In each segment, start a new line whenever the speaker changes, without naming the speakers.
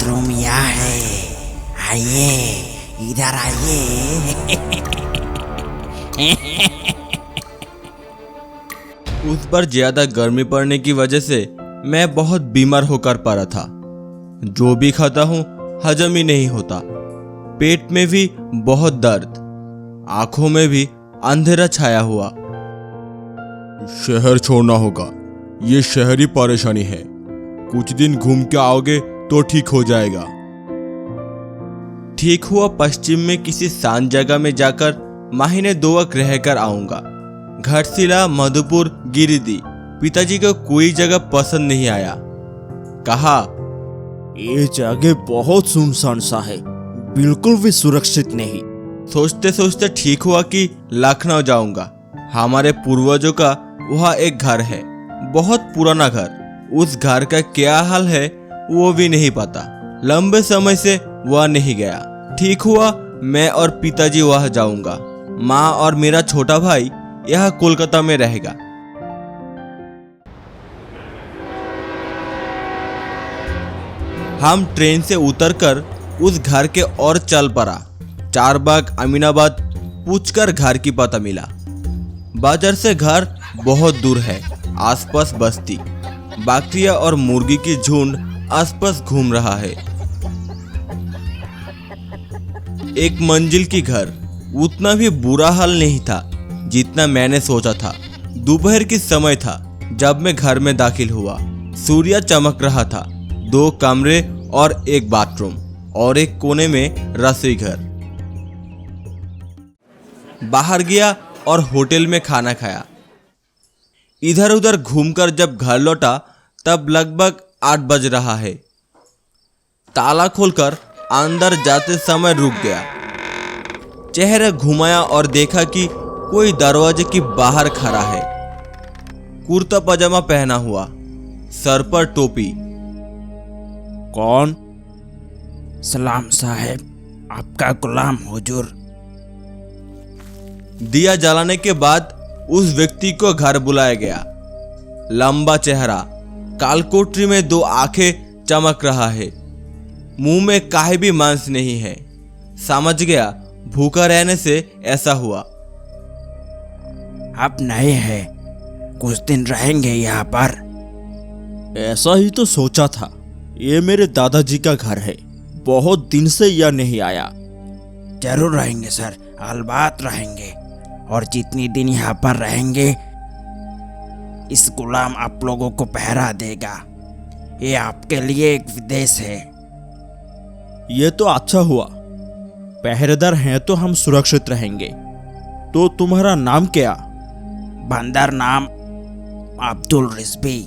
Bathroom यहाँ है, आइए इधर आइए।
उस पर ज्यादा गर्मी पड़ने की वजह से मैं बहुत बीमार होकर पड़ा था। जो भी खाता हूँ हजम ही नहीं होता। पेट में भी बहुत दर्द, आंखों में भी अंधेरा छाया हुआ।
शहर छोड़ना होगा, ये शहरी परेशानी है। कुछ दिन घूम के आओगे तो ठीक हो जाएगा।
ठीक हुआ पश्चिम में किसी शांत जगह में जाकर महीने 2 वक्त रहकर आऊंगा। घाटशिला, मधुपुर, गिरिडीह पिताजी को कोई जगह पसंद नहीं आया। कहा,
ये जगह बहुत सुनसान सा है, बिल्कुल भी सुरक्षित नहीं।
सोचते सोचते ठीक हुआ कि लखनऊ जाऊंगा। हमारे पूर्वजों का वहाँ एक घर है, बहुत पुराना घर। उस घर का क्या हाल है वो भी नहीं पता। लंबे समय से वह नहीं गया। ठीक हुआ मैं और पिताजी वहाँ जाऊंगा। माँ और मेरा छोटा भाई यहाँ कोलकाता में रहेगा। हम ट्रेन से उतरकर उस घर के ओर चल पड़ा। चारबाग, अमीनाबाद पूछकर घर की पता मिला। बाजार से घर बहुत दूर है। आसपास बस्ती, बकरियां और मुर्गी की झुंड आसपास घूम रहा है। एक मंजिल की घर, उतना भी बुरा हाल नहीं था जितना मैंने सोचा था। दोपहर की समय था जब मैं घर में दाखिल हुआ। सूर्य चमक रहा था। 2 कमरे और एक बाथरूम और एक कोने में रसोई घर। बाहर गया और होटल में खाना खाया। इधर उधर घूमकर जब घर लौटा तब लगभग 8 बज रहा है। ताला खोलकर अंदर जाते समय रुक गया। चेहरा घुमाया और देखा कि कोई दरवाजे के बाहर खड़ा है। कुर्ता पजामा पहना हुआ, सर पर टोपी।
कौन?
सलाम साहब, आपका गुलाम हुजूर।
दिया जलाने के बाद उस व्यक्ति को घर बुलाया गया। लंबा चेहरा, कालकोटरी में 2 आंखें चमक रहा है। मुंह में काहे भी मांस नहीं है। समझ गया भूखा रहने से ऐसा हुआ।
आप नए हैं, कुछ दिन रहेंगे यहाँ पर?
ऐसा ही तो सोचा था। ये मेरे दादाजी का घर है, बहुत दिन से यह नहीं आया।
जरूर रहेंगे सर, अलबात रहेंगे। और जितनी दिन यहाँ पर रहेंगे इस गुलाम आप लोगों को पहरा देगा। ये आपके लिए एक विदेश है।
ये तो अच्छा हुआ, पहरेदार हैं तो हम सुरक्षित रहेंगे। तो तुम्हारा नाम क्या?
बंदर नाम अब्दुल रिजवी।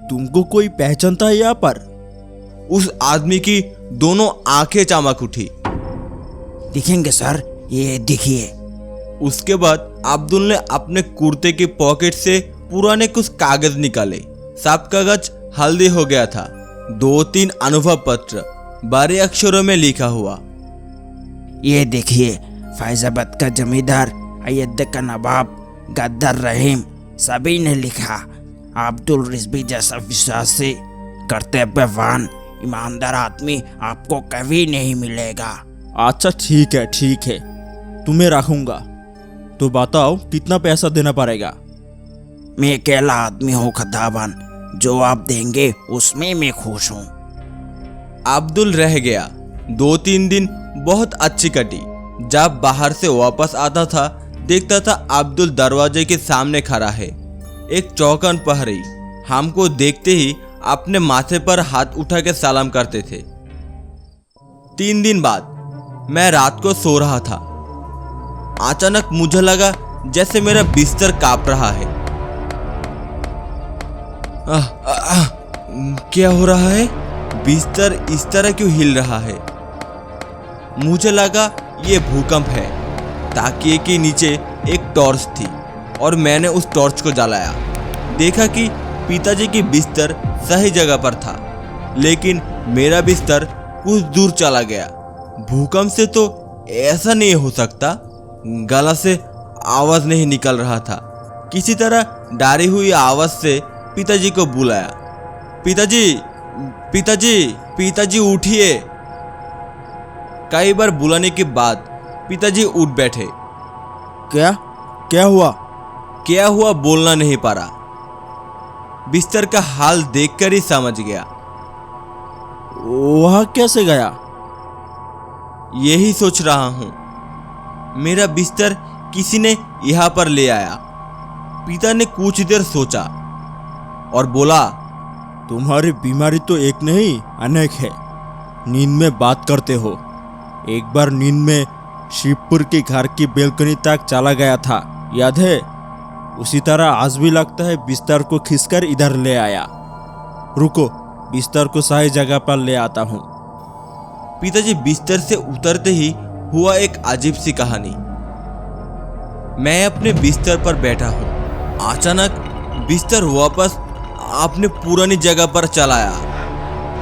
तुमको कोई पहचानता है यहाँ पर?
उस आदमी की दोनों आंखें चमक उठी।
दिखेंगे सर, ये देखिए।
उसके बाद अब्दुल ने अपने कुर्ते की पॉकेट से पुराने कुछ कागज निकाले। सब कागज हल्दी हो गया था। 2-3 अनुभव पत्र बड़े अक्षरों में लिखा हुआ।
ये देखिए, फैजाबाद का जमींदार, अयोध्या का नवाब, गद्दार रहीम, सभी ने लिखा। अब्दुल रिजवी जैसा विश्वासी, कर्तव्यवान, ईमानदार आदमी आपको कभी नहीं मिलेगा।
अच्छा ठीक है, तुम्हें रखूंगा। तो बताओ कितना पैसा देना पड़ेगा?
मैं अकेला आदमी हूँ खदाबन, जो आप देंगे उसमें मैं खुश हूँ।
अब्दुल रह गया। 2-3 दिन बहुत अच्छी कटी। जब बाहर से वापस आता था देखता था अब्दुल दरवाजे के सामने खड़ा है। एक चौकन पहरी हमको देखते ही अपने माथे पर हाथ उठा के सलाम करते थे। 3 दिन बाद मैं रात को सो रहा था। अचानक मुझे लगा जैसे मेरा बिस्तर कांप रहा है। क्या हो रहा है? बिस्तर इस तरह क्यों हिल रहा है? मुझे लगा ये भूकंप है। ताकिए के नीचे एक टॉर्च थी और मैंने उस टॉर्च को जलाया। देखा कि पिताजी की बिस्तर सही जगह पर था, लेकिन मेरा बिस्तर कुछ दूर चला गया। भूकंप से तो ऐसा नहीं हो सकता। गला से आवाज नहीं निकल रहा था। किसी तरह डरी हुई आवाज से पिताजी को बुलाया। पिताजी, पिताजी, पिताजी उठिए। कई बार बुलाने के बाद पिताजी उठ बैठे।
क्या क्या हुआ?
क्या हुआ बोलना नहीं पा रहा। बिस्तर का हाल देखकर ही समझ गया।
वहां कैसे गया?
यही सोच रहा हूं। मेरा बिस्तर किसी ने यहां पर ले आया। पिता ने कुछ देर सोचा और बोला,
तुम्हारी बीमारी तो एक नहीं अनेक है। नींद में बात करते हो। एक बार नींद में शिवपुर के घर की बेलकनी तक चला गया था, याद है? उसी तरह आज भी लगता है बिस्तर को खींचकर इधर ले आया। रुको, बिस्तर को सही जगह पर ले आता हूँ।
पिताजी बिस्तर से उतरते ही हुआ एक अजीब सी कहानी। मैं अपने बिस्तर पर बैठा हूँ। अचानक बिस्तर वापस अपने पुरानी जगह पर चलाया।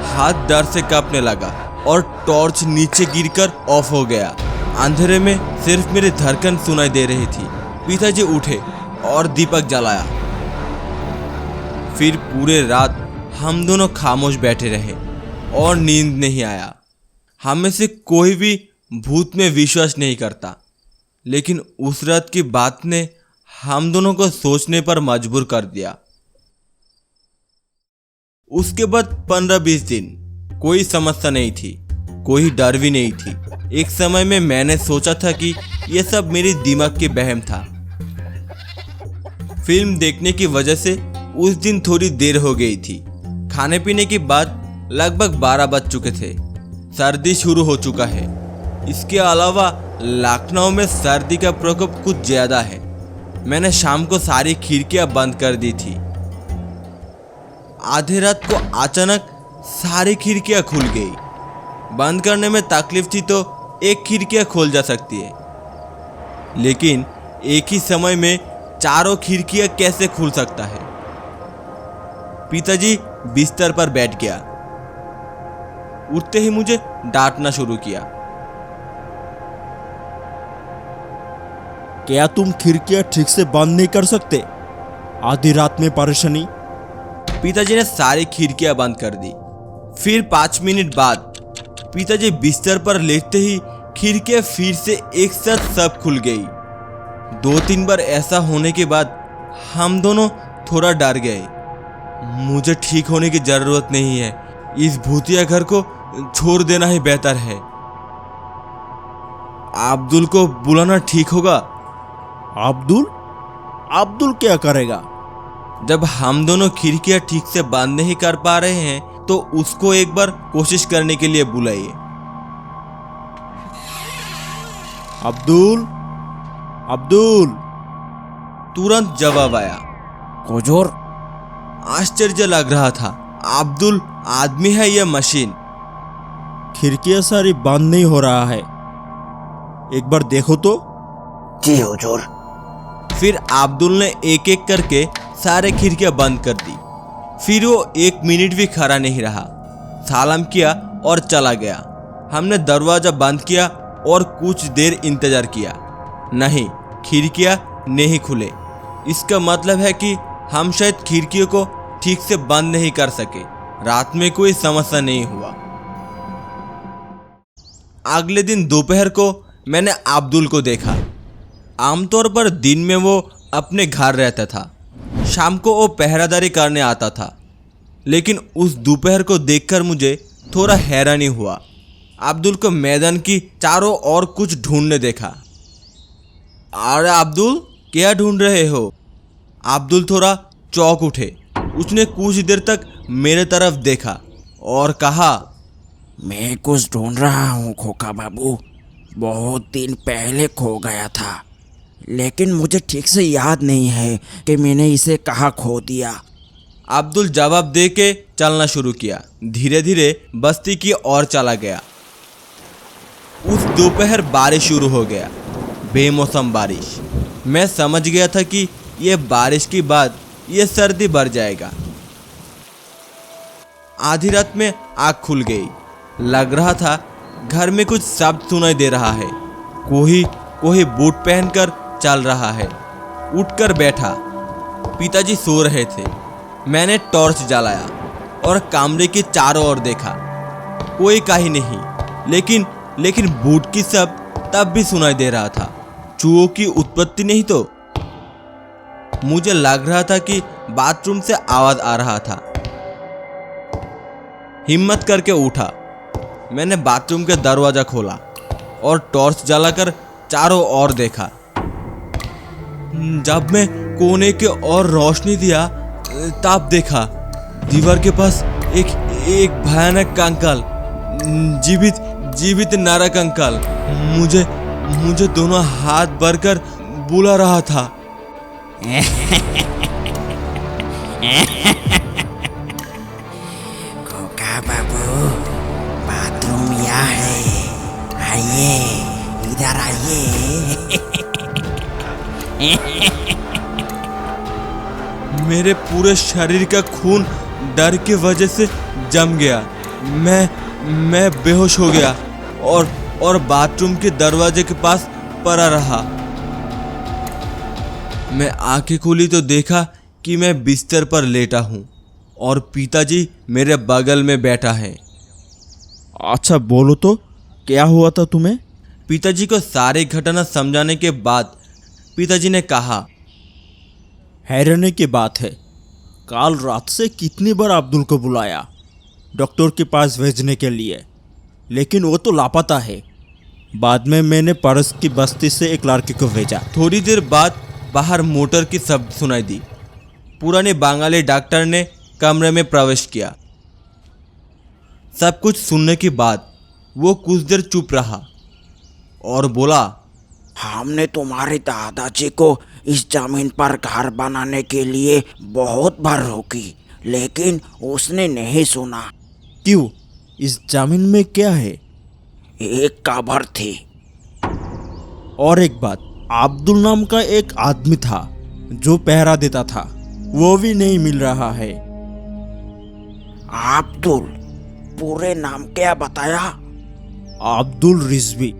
हाथ डर से कांपने लगा और टॉर्च नीचे गिरकर ऑफ हो गया। अंधेरे में सिर्फ मेरी धड़कन सुनाई दे रही थी। पिताजी उठे और दीपक जलाया। फिर पूरे रात हम दोनों खामोश बैठे रहे और नींद नहीं आया। हम में से कोई भी भूत में विश्वास नहीं करता, लेकिन उस रात की बात ने हम दोनों को सोचने पर मजबूर कर दिया। उसके बाद 15-20 दिन कोई समस्या नहीं थी, कोई डर भी नहीं थी। एक समय में मैंने सोचा था कि यह सब मेरी दिमाग के वहम था। फिल्म देखने की वजह से उस दिन थोड़ी देर हो गई थी। खाने पीने के बाद लगभग 12 बज चुके थे। सर्दी शुरू हो चुका है। इसके अलावा लखनऊ में सर्दी का प्रकोप कुछ ज्यादा है। मैंने शाम को सारी खिड़कियां बंद कर दी थी। आधे रात को अचानक सारी खिड़कियां खुल गई। बंद करने में तकलीफ थी तो एक खिड़कियां खोल जा सकती है, लेकिन एक ही समय में चारों खिड़कियां कैसे खुल सकता है? पिताजी बिस्तर पर बैठ गया। उठते ही मुझे डांटना शुरू किया।
क्या तुम खिड़कियां ठीक से बंद नहीं कर सकते? आधी रात में परेशानी।
पिताजी ने सारी खिड़कियां बंद कर दी। फिर 5 मिनट बाद पिताजी बिस्तर पर लेटते ही खिड़कियां फिर से एक साथ सब खुल गई। 2-3 बार ऐसा होने के बाद हम दोनों थोड़ा डर गए। मुझे ठीक होने की जरूरत नहीं है। इस भूतिया घर को छोड़ देना ही बेहतर है। अब्दुल को बुलाना ठीक होगा।
अब्दुल? अब्दुल क्या करेगा?
जब हम दोनों खिड़कियां ठीक से बंद नहीं कर पा रहे हैं तो उसको एक बार कोशिश करने के लिए बुलाइए।
अब्दुल, अब्दुल।
तुरंत जवाब आया।
हुजूर,
आश्चर्य लग रहा था। अब्दुल आदमी है या मशीन?
खिड़कियां सारी बंद नहीं हो रहा है, एक बार देखो तो।
जी हुजूर।
फिर अब्दुल ने एक एक करके सारे खिड़कियां बंद कर दी। फिर वो 1 मिनट भी खड़ा नहीं रहा, सलाम किया और चला गया। हमने दरवाजा बंद किया और कुछ देर इंतजार किया। नहीं, खिड़कियां नहीं खुले। इसका मतलब है कि हम शायद खिड़कियों को ठीक से बंद नहीं कर सके। रात में कोई समस्या नहीं हुआ। अगले दिन दोपहर को मैंने अब्दुल को देखा। आमतौर पर दिन में वो अपने घर रहता था, शाम को वो पहरादारी करने आता था। लेकिन उस दोपहर को देखकर मुझे थोड़ा हैरानी हुआ। अब्दुल को मैदान की चारों ओर कुछ ढूंढने देखा। अरे अब्दुल, क्या ढूंढ रहे हो? अब्दुल थोड़ा चौंक उठे। उसने कुछ देर तक मेरे तरफ देखा और कहा,
मैं कुछ ढूंढ रहा हूँ खोखा बाबू। बहुत दिन पहले खो गया था, लेकिन मुझे ठीक से याद नहीं है कि मैंने इसे कहाँ खो दिया।
अब्दुल जवाब दे के चलना शुरू किया। धीरे धीरे बस्ती की ओर चला गया। उस दोपहर बारिश शुरू हो गया, बेमौसम बारिश। मैं समझ गया था कि यह बारिश के बाद यह सर्दी बढ़ जाएगा। आधी रात में आँख खुल गई। लग रहा था घर में कुछ शब्द सुनाई दे रहा है। कोई बूट पहनकर चल रहा है। उठकर बैठा। पिताजी सो रहे थे। मैंने टॉर्च जलाया। और कमरे के चारों ओर देखा। कोई कहीं नहीं, लेकिन बूट की सब तब भी सुनाई दे रहा था। चूहों की उत्पत्ति नहीं तो। मुझे लग रहा था कि बाथरूम से आवाज आ रहा था। हिम्मत करके उठा। मैंने बाथरूम का दरवाजा खोला और टॉर्च जलाकर चारों ओर देखा। जब मैं कोने के ओर रोशनी दिया तब देखा दीवार के पास एक भयानक कंकाल, जीवित नर कंकाल मुझे दोनों हाथ भरकर बुला रहा था।
खोका बाबू, बाथरूम यहाँ है, आइए, इधर आइए।
मेरे पूरे शरीर का खून डर की वजह से जम गया। मैं बेहोश हो गया और बाथरूम के दरवाजे के पास पड़ा रहा। मैं आंखें खोली तो देखा कि मैं बिस्तर पर लेटा हूँ और पिताजी मेरे बगल में बैठा है।
अच्छा बोलो तो, क्या हुआ था तुम्हें?
पिताजी को सारी घटना समझाने के बाद पिताजी ने कहा,
हैरानी की बात है, कल रात से कितनी बार अब्दुल को बुलाया डॉक्टर के पास भेजने के लिए, लेकिन वो तो लापता है। बाद में मैंने पड़ोस की बस्ती से एक लड़के को भेजा।
थोड़ी देर बाद बाहर मोटर की शब्द सुनाई दी। पुराने बंगाली डॉक्टर ने कमरे में प्रवेश किया। सब कुछ सुनने के बाद वो कुछ देर चुप रहा और बोला,
हमने तुम्हारे दादाजी को इस जमीन पर घर बनाने के लिए बहुत बार रोकी, लेकिन उसने नहीं सुना।
क्यों? इस जमीन में क्या है?
एक कब्र थी।
और एक बात, अब्दुल नाम का एक आदमी था जो पहरा देता था, वो भी नहीं मिल रहा है।
अब्दुल? पूरे नाम क्या बताया?
अब्दुल रिजवी।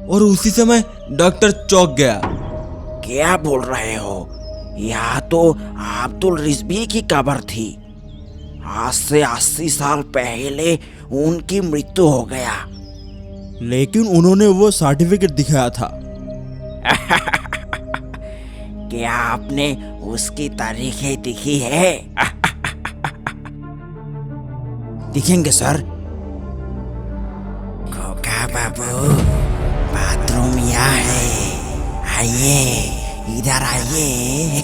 और उसी समय डॉक्टर चौंक गया।
क्या बोल रहे हो? यह तो अब्दुल रिजवी की कब्र थी। आज से 80 साल पहले उनकी मृत्यु हो गया।
लेकिन उन्होंने वो सर्टिफिकेट दिखाया था।
क्या आपने उसकी तारीखें दिखी है? दिखेंगे सर। खोका बाबू, बाथरूम यहाँ है, आइए, इधर आइए।